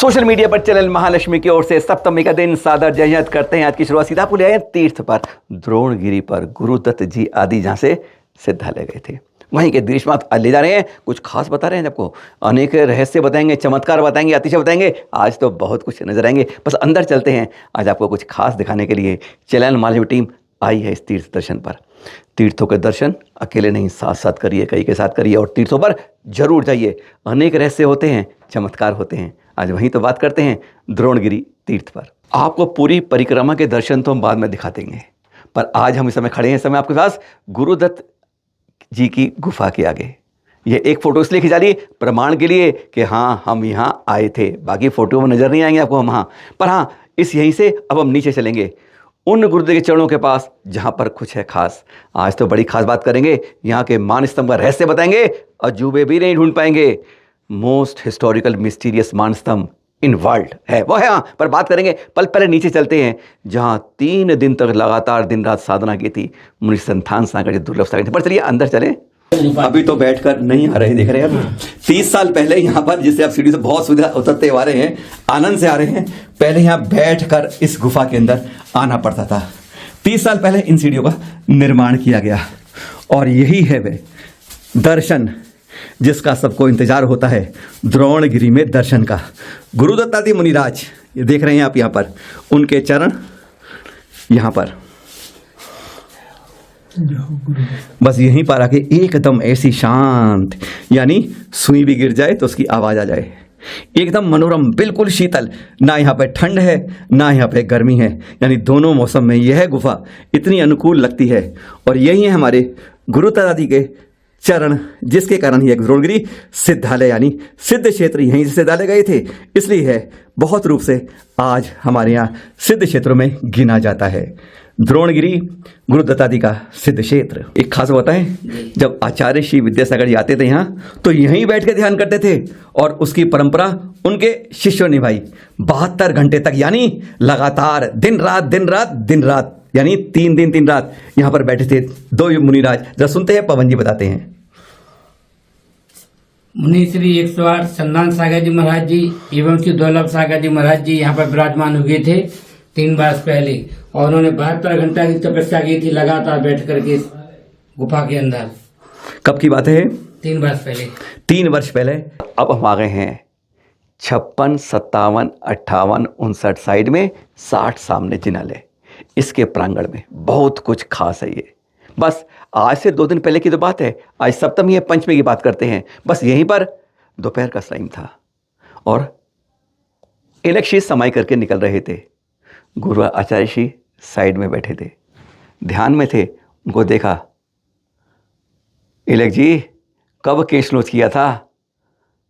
Social media पर channel Mahalakshmi की ओर से सप्तमी का दिन सादर जयंत करते हैं। आज की शुरुआत सीतापुर ले आए तीर्थ पर द्रोणगिरी पर गुरुदत्त जी आदि जहाँ से सिद्धालय गए थे वहीं के दृश्य ले जा रहे हैं। कुछ खास बता रहे हैं आपको, अनेक रहस्य बताएंगे, चमत्कार बताएंगे, अतिशय बताएंगे। आज तो बहुत कुछ नजर आएंगे, बस अंदर चलते हैं। आज आपको कुछ खास दिखाने के लिए चैनल महालक्ष्मी टीम आई है इस तीर्थ दर्शन पर। तीर्थों के दर्शन अकेले नहीं, साथ साथ करिए, कई के साथ करिए और तीर्थों पर जरूर जाइए। अनेक रहस्य होते हैं, चमत्कार होते हैं। आज वहीं तो बात करते हैं द्रोणगिरी तीर्थ पर। आपको पूरी परिक्रमा के दर्शन तो हम बाद में दिखा देंगे, पर आज हम इस समय खड़े हैं, इस समय आपके पास गुरुदत्त जी की गुफा के आगे। ये एक फोटो इसलिए खिंचा ली प्रमाण के लिए कि हाँ हम यहाँ आए थे। बाकी फोटो में नजर नहीं आएंगे आपको हम, हाँ पर हाँ इस यहीं से अब हम नीचे चलेंगे उन गुरुदेव के चरणों के पास जहाँ पर कुछ है खास। आज तो बड़ी खास बात करेंगे, यहाँ के मान स्तंभ का रहस्य बताएंगे, अजूबे भी नहीं ढूंढ पाएंगे। मोस्ट हिस्टोरिकल मिस्टीरियस मान स्तंभ इन वर्ल्ड है वो है, हाँ पर बात करेंगे। पहले नीचे चलते हैं जहाँ 3 दिन तक लगातार दिन रात साधना की थी मुनि संतान सागर जी दुर्लभ सागर। पर चलिए अंदर चले। अभी तो बैठकर नहीं आ रहे, देख रहे हैं आप 30 साल पहले यहाँ पर, जिससे आप सीढ़ी से बहुत सुविधा उतरते आ रहे हैं, आनंद से आ रहे हैं। पहले यहाँ बैठकर इस गुफा के अंदर आना पड़ता था। 30 साल पहले इन सीढ़ियों का निर्माण किया गया और यही है वे दर्शन जिसका सबको इंतजार होता है, द्रोणगिरी में दर्शन का। गुरुदत्त आदि मुनिराज ये देख रहे हैं आप, यहाँ पर उनके चरण, यहाँ पर बस यहीं पर आके एकदम ऐसी शांत, यानी सुई भी गिर जाए तो उसकी आवाज आ जाए। एकदम मनोरम, बिल्कुल शीतल, ना यहाँ पे ठंड है ना यहाँ पे गर्मी है, यानी दोनों मौसम में यह गुफा इतनी अनुकूल लगती है। और यही है हमारे गुरुदत्त आदि के चरण, जिसके कारण ही एक द्रोणगिरी सिद्धालय यानी सिद्ध क्षेत्र, यहीं से सिद्धालय गए थे, इसलिए है बहुत रूप से आज हमारे यहाँ सिद्ध क्षेत्रों में गिना जाता है। द्रोणगिरी गुरुदत्त आदि का सिद्ध क्षेत्र। एक खास होता है, जब आचार्य श्री विद्यासागर जी आते थे यहाँ तो यहीं बैठ के ध्यान करते थे और उसकी परंपरा उनके शिष्यों ने निभाई 72 घंटे तक, यानी लगातार दिन रात दिन रात दिन रात, यानी 3 दिन 3 रात यहाँ पर बैठे थे 2 मुनिराज। जरा सुनते हैं, पवन जी बताते हैं। मुनि श्री 108 संतान सागर जी महाराज जी एवं श्री दुर्लभ सागर जी महाराज जी यहाँ पर विराजमान हुए थे 3 वर्ष पहले, और उन्होंने 72 घंटा की तपस्या की थी लगातार बैठ करके गुफा के अंदर। कब की बात है? 3 वर्ष पहले। 3 वर्ष पहले। अब हम आ गए हैं 56, 57, 58, 59 साइड में, 60 सामने जिनालय। इसके प्रांगण में बहुत कुछ खास है। ये बस आज से 2 दिन पहले की तो बात है, आज सप्तमी है, पंचमी की बात करते हैं। बस यहीं पर दोपहर का टाइम था और इलेक्शी समाई करके निकल रहे थे। गुरु आचार्य श्री साइड में बैठे थे, ध्यान में थे। उनको देखा, इलेक जी कब केश नोच किया था,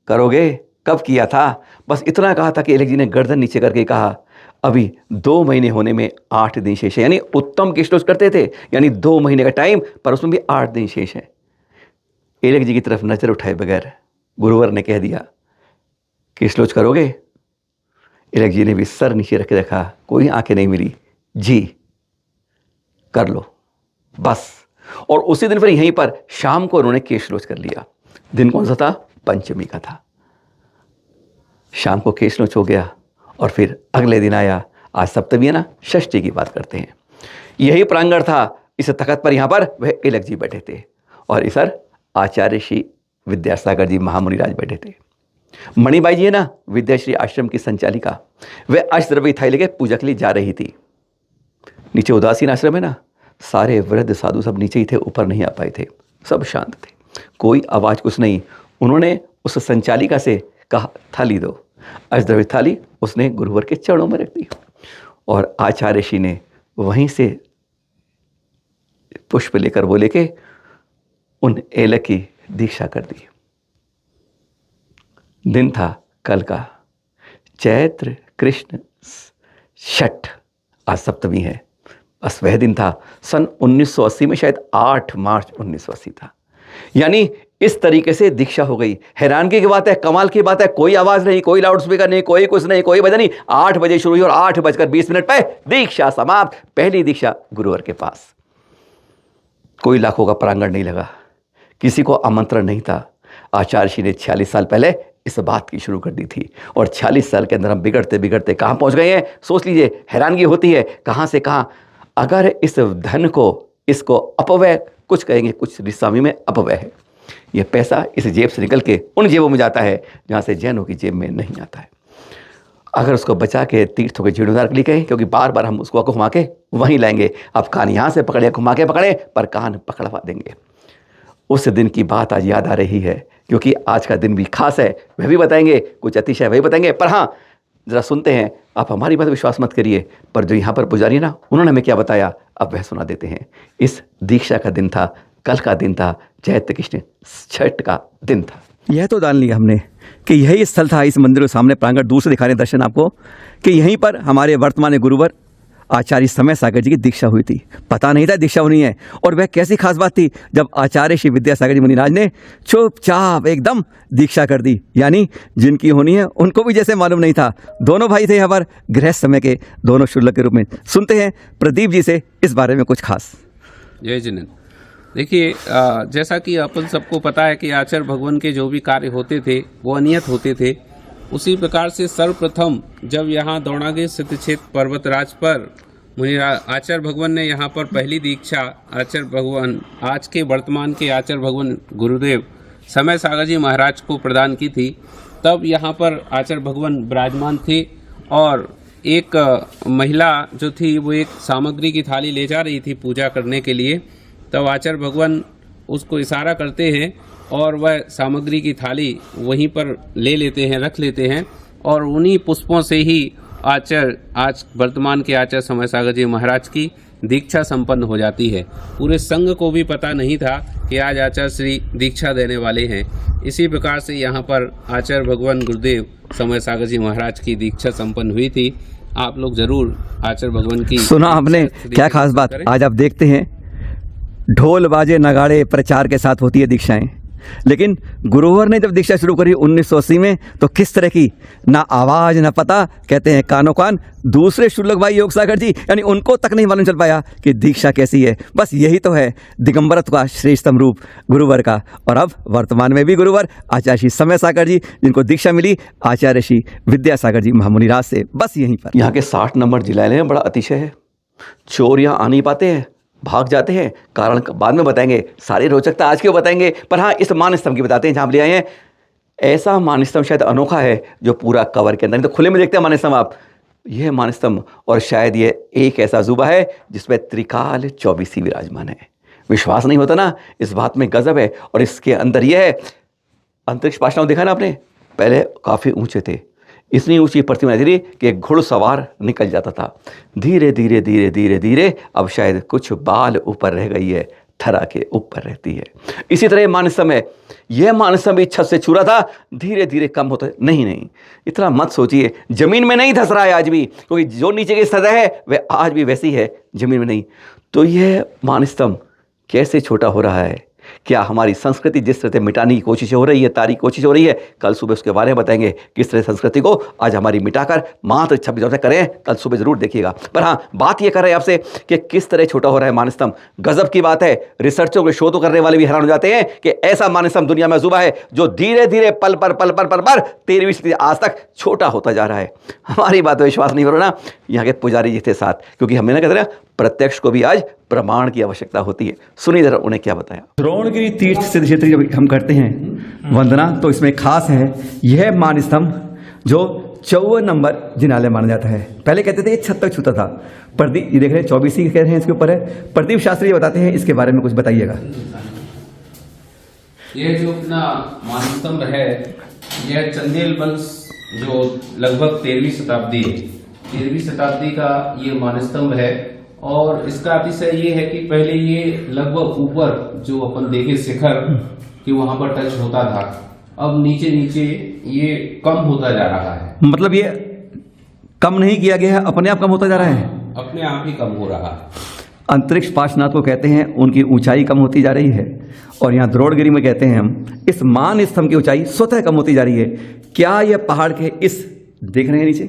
करोगे कब किया था? बस इतना कहा था कि इलेक जी ने गर्दन नीचे करके कहा, अभी 2 महीने होने में 8 दिन शेष है। यानी उत्तम केशलोच करते थे, यानी 2 महीने का टाइम, पर उसमें भी 8 दिन शेष है। इलेक जी की तरफ नजर उठाए बगैर गुरुवर ने कह दिया, केशलोच करोगे? इलेक जी ने भी सर नीचे रख के रखा, कोई आंखें नहीं मिली, जी कर लो बस। और उसी दिन फिर यहीं पर शाम को उन्होंने केशलोच कर लिया। दिन कौन सा था? पंचमी का था। शाम को केशलोच हो गया और फिर अगले दिन आया, आज सप्तमी है ना, षष्ठी की बात करते हैं। यही प्रांगण था, इस तख्त पर यहाँ पर वह इलेक जी बैठे थे और इधर आचार्य श्री विद्यासागर जी महामुनिराज बैठे थे। मणिबाई जी है ना, विद्याश्री आश्रम की संचालिका, वह अष्टद्रव्य थाली लेके पूजा के लिए जा रही थी। नीचे उदासीन आश्रम है ना, सारे वृद्ध साधु सब नीचे ही थे, ऊपर नहीं आ पाए थे, सब शांत थे, कोई आवाज कुछ नहीं। उन्होंने उस संचालिका से कहा, थाली दो। अष्टद्रव्य थाली उसने गुरुवर के चरणों में रख दी और आचार्य श्री ने वहीं से पुष्प लेकर वो लेके उन एलक की दीक्षा कर दी। दिन था कल का चैत्र कृष्ण छठ, आज सप्तमी है। बस वह दिन था, सन 1980 में, शायद 8 मार्च 1980 था। यानी इस तरीके से दीक्षा हो गई। हैरानगी की बात है, कमाल की बात है, कोई आवाज नहीं, कोई लाउड स्पीकर नहीं, कोई कुछ नहीं, कोई वजह नहीं। 8 बजे शुरू हुई और 8:20 पे दीक्षा समाप्त। पहली दीक्षा गुरुवर के पास। कोई लाखों का प्रांगण नहीं लगा, किसी को आमंत्रण नहीं था। आचार्य श्री ने 46 साल पहले इस बात की शुरू कर दी थी। और 46 साल के अंदर हम बिगड़ते बिगड़ते कहाँ पहुँच गए हैं, सोच लीजिए, हैरानगी होती है कहाँ से कहाँ। अगर इस धन को, इसको अपव्यय कुछ कहेंगे, कुछ स्वामी में अपव्यय है। ये पैसा इस जेब से निकल के उन जेबों में जाता है जहाँ से जैनों की जेब में नहीं आता है। अगर उसको बचा के तीर्थों के जीर्णोद्धार के लिए कहें, क्योंकि बार बार हम उसको घुमा के वहीं लाएंगे। अब कान यहाँ से पकड़े, घुमा के पकड़े, पर कान पकड़वा देंगे। उस दिन की बात आज याद आ रही है, क्योंकि आज का दिन भी खास है, वह भी बताएंगे, कुछ अतिशय वही बताएंगे। पर हाँ, ज़रा सुनते हैं। आप हमारी बात विश्वास मत करिए, पर जो यहाँ पर पुजारी ना, उन्होंने हमें क्या बताया, अब वह सुना देते हैं। इस दीक्षा का दिन था, कल का दिन था, चैत्र कृष्ण छठ का दिन था। यह तो जान लिया हमने कि यही स्थल था, इस मंदिर के सामने प्रांगण, दूर से दिखा रहे दर्शन आपको, कि यहीं पर हमारे वर्तमान गुरुवर आचार्य समय सागर जी की दीक्षा हुई थी। पता नहीं था दीक्षा होनी है। और वह कैसी खास बात थी जब आचार्य श्री विद्यासागर जी मुनिराज ने चुपचाप एकदम दीक्षा कर दी, यानी जिनकी होनी है उनको भी जैसे मालूम नहीं था। दोनों भाई थे यहाँ पर, गृहस्थ समय के दोनों शुल्क के रूप में। सुनते हैं प्रदीप जी से इस बारे में कुछ खास। जय जिनेंद्र। देखिए, जैसा कि अपन सबको पता है कि आचार्य भगवान के जो भी कार्य होते थे वो अनियत होते थे। उसी प्रकार से सर्वप्रथम जब यहाँ द्रोणागिरी सिद्धक्षेत्र पर्वतराज पर आचार्य भगवान ने यहाँ पर पहली दीक्षा आचार्य भगवान, आज के वर्तमान के आचार्य भगवान गुरुदेव समय सागर जी महाराज को प्रदान की थी, तब यहाँ पर आचार्य भगवान विराजमान थे। और एक महिला जो थी वो एक सामग्री की थाली ले जा रही थी पूजा करने के लिए। तब आचार्य भगवान उसको इशारा करते हैं और वह सामग्री की थाली वहीं पर ले लेते हैं, रख लेते हैं। और उन्हीं पुष्पों से ही आज वर्तमान के आचार्य समय सागर जी महाराज की दीक्षा संपन्न हो जाती है। पूरे संघ को भी पता नहीं था कि आज आचार्य श्री दीक्षा देने वाले हैं। इसी प्रकार से यहाँ पर आचार्य भगवान गुरुदेव समय सागर जी महाराज की दीक्षा संपन्न हुई थी। आप लोग जरूर आचार्य भगवान की सुना आपने, क्या खास बात। आज आप देखते हैं ढोल बाजे नगाड़े प्रचार के साथ होती है दीक्षाएं, लेकिन गुरुवर ने जब दीक्षा शुरू करी 1980 में, तो किस तरह की ना आवाज़ ना पता, कहते हैं कानो कान दूसरे शुल्लक भाई योग सागर जी, यानी उनको तक नहीं मालूम चल पाया कि दीक्षा कैसी है। बस यही तो है दिगंबरत्व का श्रेष्ठतम रूप गुरुवर का। और अब वर्तमान में भी गुरुवर आचार्य श्री समय सागर जी, जिनको दीक्षा मिली आचार्य श्री विद्यासागर जी महामुनिराज से, बस यहीं पर। यहाँ के 60 नंबर जिला में बड़ा अतिशय है। चोर यहाँ आ नहीं पाते हैं, भाग जाते हैं। कारण बाद में बताएंगे, सारी रोचकता आज क्यों बताएंगे। पर हाँ, इस मानस्तंभ की बताते हैं जहाँ ले आए हैं। ऐसा मानस्तंभ शायद अनोखा है जो पूरा कवर के अंदर, तो खुले में देखते हैं मानस्तंभ आप, यह मानस्तंभ। और शायद ये एक ऐसा अजूबा है जिसमें त्रिकाल 24 विराजमान है। विश्वास नहीं होता ना, इस बात में गजब है। और इसके अंदर यह है, अंतरिक्ष पाषाण देखा ना आपने, पहले काफ़ी ऊंचे थे, इतनी ऊंची प्रतिमा थी कि एक घुड़सवार निकल जाता था। धीरे धीरे धीरे धीरे धीरे अब शायद कुछ बाल ऊपर रह गई है, थरा के ऊपर रहती है। इसी तरह मानस्तंभ है, यह मानस्तंभ भी छत से छूरा था, धीरे धीरे कम होता है। नहीं, इतना मत सोचिए, जमीन में नहीं धस रहा है आज भी, क्योंकि जो नीचे की सतह है वह आज भी वैसी है, जमीन में नहीं। तो यह मानस्तंभ कैसे छोटा हो रहा है, क्या हमारी संस्कृति जिस तरह से मिटाने की कोशिश हो रही है, तारीख कोशिश हो रही है, कल सुबह उसके बारे में बताएंगे किस तरह संस्कृति को आज हमारी मिटाकर मात्र 26 से करें। कल सुबह जरूर देखिएगा। पर हाँ, बात ये कर रहे हैं आपसे कि किस तरह छोटा हो रहा है मानस्तंभ। गजब की बात है, रिसर्चों के शोध करने वाले भी हैरान हो जाते हैं कि ऐसा मानस्तंभ दुनिया में अजूबा है जो धीरे धीरे पल पर 13वीं सदी आज तक छोटा होता जा रहा है। हमारी बात पर विश्वास नहीं हो रहा ना, यहाँ के पुजारी जी थे साथ, क्योंकि हमने ना कहते हैं प्रत्यक्ष को भी आज प्रमाण की आवश्यकता होती है। सुनिए जरा उन्हें क्या बताया। द्रोणगिरी तीर्थ सिद्ध क्षेत्र जब हम करते हैं वंदना, तो इसमें खास है यह मानस्तंभ जो 54 नंबर जिनालय माना जाता है। पहले कहते थे ये छत तक छूता था। प्रदीप ये देख रहे हैं 24 ही कह रहे हैं, इसके ऊपर है। प्रदीप शास्त्री जी बताते हैं इसके बारे में कुछ बताइएगा। यह जो अपना मानस्तंभ है, यह चंदेल वंश जो लगभग 13वीं शताब्दी है, 13वीं शताब्दी का ये मानस्तंभ है। और इसका अतिशय ये है कि पहले ये लगभग ऊपर जो अपन देखे शिखर कि वहां पर टच होता था, अब नीचे नीचे ये कम होता जा रहा है। मतलब ये कम नहीं किया गया है, अपने आप कम होता जा रहा है, अपने आप ही कम हो रहा है। अंतरिक्ष पार्श्वनाथ को कहते हैं, उनकी ऊंचाई कम होती जा रही है। और यहाँ द्रोणगिरी में कहते हैं हम, इस मान स्तंभ की ऊंचाई स्वतः कम होती जा रही है। क्या यह पहाड़ के इस देख रहे हैं नीचे,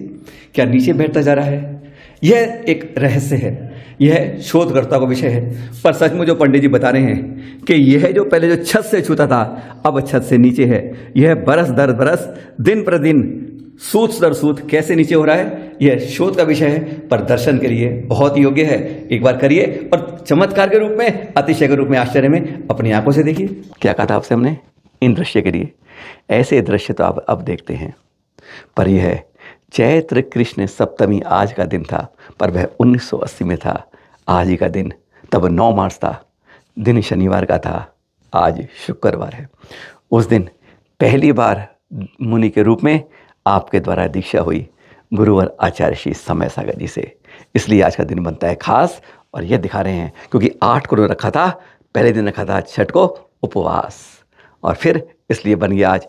क्या नीचे बैठता जा रहा है? यह एक रहस्य है यह शोधकर्ता का विषय है। पर सचमुच जो पंडित जी बता रहे हैं कि यह जो पहले जो छत से छूता था अब छत से नीचे है, यह बरस दर बरस दिन प्रतिदिन सूत दर सूत कैसे नीचे हो रहा है, यह शोध का विषय है। पर दर्शन के लिए बहुत योग्य है। एक बार करिए और चमत्कार के रूप में, अतिशय के रूप में, आश्चर्य में अपनी आंखों से देखिए। क्या कहा था आपसे हमने इन दृश्य के लिए? ऐसे दृश्य तो आप अब देखते हैं। पर यह चैत्र कृष्ण सप्तमी आज का दिन था, पर वह 1980 में था। आज ही का दिन, तब 9 मार्च था, दिन शनिवार का था, आज शुक्रवार है। उस दिन पहली बार मुनि के रूप में आपके द्वारा दीक्षा हुई गुरुवर आचार्य श्री समय सागर जी से। इसलिए आज का दिन बनता है खास। और यह दिखा रहे हैं क्योंकि 8 को रखा था, पहले दिन रखा था छठ को उपवास, और फिर इसलिए बन गया आज।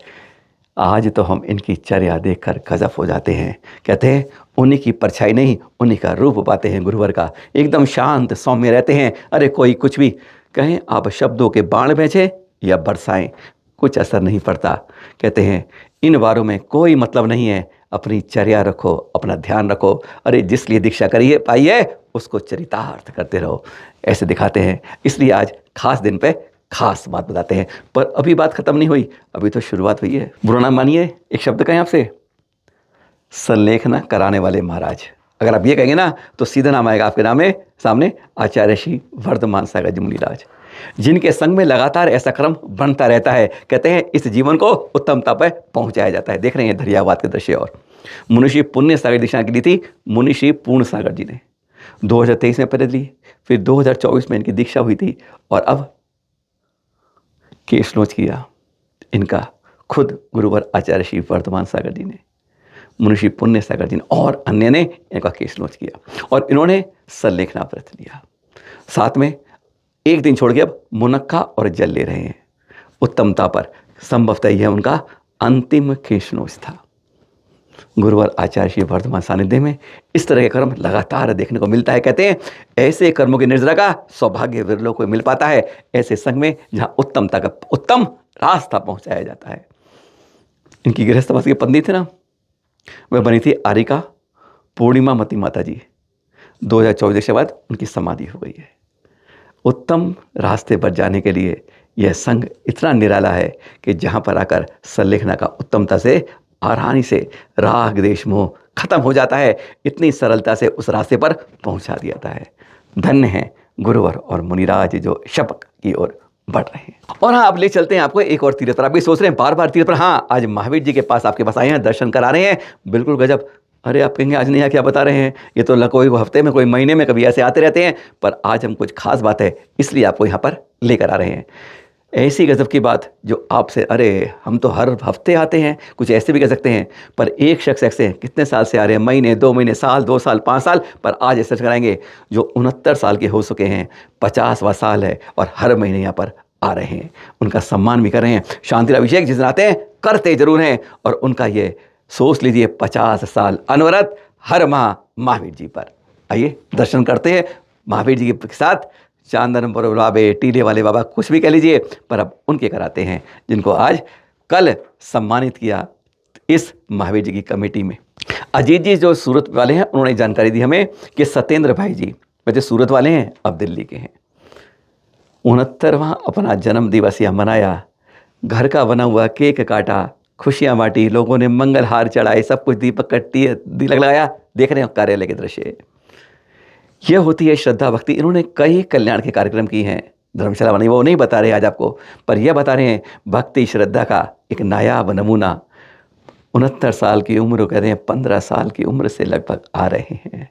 आज तो हम इनकी चर्या देखकर गजब हो जाते हैं। कहते हैं उन्हीं की परछाई नहीं, उन्हीं का रूप पाते हैं गुरुवर का। एकदम शांत सौम्य रहते हैं। अरे कोई कुछ भी कहें, आप शब्दों के बाण भेजें या बरसाएं, कुछ असर नहीं पड़ता। कहते हैं इन बारों में कोई मतलब नहीं है, अपनी चर्या रखो, अपना ध्यान रखो। अरे जिस लिए दीक्षा करिए पाइए, उसको चरितार्थ करते रहो, ऐसे दिखाते हैं। इसलिए आज खास दिन पे खास बात बताते हैं। पर अभी बात खत्म नहीं हुई, अभी तो शुरुआत हुई है। बुरा ना मानिए, एक शब्द कहें आपसे, संलेखना कराने वाले महाराज। अगर आप ये कहेंगे ना तो सीधा नाम आएगा आपके नाम में सामने, आचार्य श्री वर्धमान सागर जी मुनिराज, जिनके संग में लगातार ऐसा क्रम बनता रहता है। कहते हैं इस जीवन को उत्तमता पर पहुंचाया जाता है। देख रहे हैं धैर्यवाद के दृश्य। और मुनिश्री पुण्य सागर दीक्षा की ली थी मुनिश्री पूर्ण सागर जी ने 2023 में पहले ली, फिर 2024 में इनकी दीक्षा हुई थी, और अब केस नोच किया इनका खुद गुरुवर आचार्य श्री वर्धमान सागर जी ने, मुनिश्री पुण्य सागर जी ने और अन्य ने इनका केस नोच किया। और इन्होंने संलेखना व्रत लिया। साथ में एक दिन छोड़ के अब मुनक्का और जल ले रहे हैं उत्तमता पर। संभवतः यह उनका अंतिम केस नोच था। गुरुवर आचार्य श्री वर्धमान सानिध्य में इस तरह के कर्म लगातार देखने को मिलता है। कहते हैं ऐसे कर्मों की निर्जरा का सौभाग्य विरलों को मिल पाता है, ऐसे संग में जहाँ उत्तमता का उत्तम रास्ता पहुंचाया जाता है। इनकी गृहस्थवासी की पत्नी थी ना, वह बनी थी आरिका पूर्णिमा मती माता जी। 2024 के बाद उनकी समाधि हो गई है। उत्तम रास्ते पर जाने के लिए यह संघ इतना निराला है कि जहाँ पर आकर संलेखना का उत्तमता से आसानी से राग देश मोह खत्म हो जाता है, इतनी सरलता से उस रास्ते पर पहुंचा दिया जाता है। धन्य है गुरुवर और मुनिराज जो शपथ की ओर बढ़ रहे हैं। और हाँ, अब ले चलते हैं आपको एक और तीर्थ पर। आप भी सोच रहे हैं बार बार तीर्थ पर। हाँ, आज महावीर जी के पास आपके पास आए हैं, दर्शन करा रहे हैं, बिल्कुल गजब। अरे आप कहेंगे आज नहीं क्या बता रहे हैं, ये तो कोई हफ्ते में कोई महीने में कभी ऐसे आते रहते हैं। पर आज हम कुछ खास बात है इसलिए आपको यहाँ पर लेकर आ रहे हैं। ऐसी गजब की बात जो आपसे, अरे हम तो हर हफ्ते आते हैं, कुछ ऐसे भी कह सकते हैं। पर एक शख्स ऐसे कितने साल से आ रहे हैं, महीने 2 महीने साल 2 साल 5 साल, पर आज ऐसा कराएंगे जो 69 साल के हो चुके हैं, 50वां साल है और हर महीने यहाँ पर आ रहे हैं। उनका सम्मान भी कर रहे हैं। शांतिराभिषेक जिस दिन आते हैं करते जरूर हैं। और उनका ये सोच लीजिए 50 साल अनवरत हर माह महावीर जी पर। आइए दर्शन करते हैं महावीर जी के साथ। चांदन बाबे, टीले वाले बाबा, कुछ भी कह लीजिए, पर अब उनके कराते हैं जिनको आज कल सम्मानित किया इस महावीर जी की कमेटी में। अजीत जी जो सूरत वाले हैं उन्होंने जानकारी दी हमें कि सत्येंद्र भाई जी वैसे सूरत वाले हैं, अब दिल्ली के हैं। 69वां अपना जन्म दिवस यहाँ मनाया, घर का बना हुआ केक काटा, खुशियाँ बांटी, लोगों ने मंगल हार चढ़ाए, सब कुछ दीपक कट्टी दिलक लगाया। देख रहे हैं कार्यालय के दृश्य। यह होती है श्रद्धा भक्ति। इन्होंने कई कल्याण के कार्यक्रम किए हैं, धर्मशाला बनी, वो नहीं बता रहे आज आपको, पर यह बता रहे हैं भक्ति श्रद्धा का एक नायाब नमूना। 69 साल की उम्र, कह रहे हैं 15 साल की उम्र से लगभग आ रहे हैं।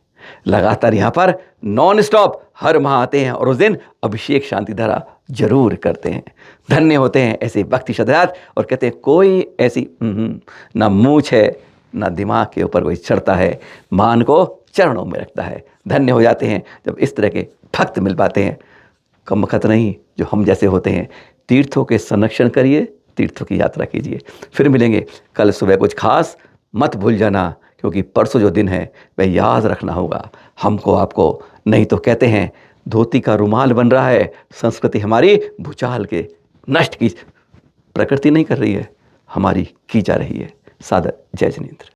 लगातार यहाँ पर नॉन स्टॉप हर माह आते हैं और उस दिन अभिषेक शांति धारा जरूर करते हैं। धन्य होते हैं ऐसे भक्ति श्रद्धात। और कहते हैं कोई ऐसी ना मूछ है ना दिमाग के ऊपर कोई चढ़ता है, मान को चरणों में रखता है। धन्य हो जाते हैं जब इस तरह के भक्त मिल पाते हैं। कम वक्त नहीं जो हम जैसे होते हैं। तीर्थों के संरक्षण करिए, तीर्थों की यात्रा कीजिए। फिर मिलेंगे कल सुबह कुछ खास, मत भूल जाना, क्योंकि परसों जो दिन है वह याद रखना होगा हमको आपको। नहीं तो कहते हैं धोती का रुमाल बन रहा है, संस्कृति हमारी भूचाल के नष्ट की प्रकृति नहीं कर रही है, हमारी की जा रही है। सादर जय जिनेंद्र।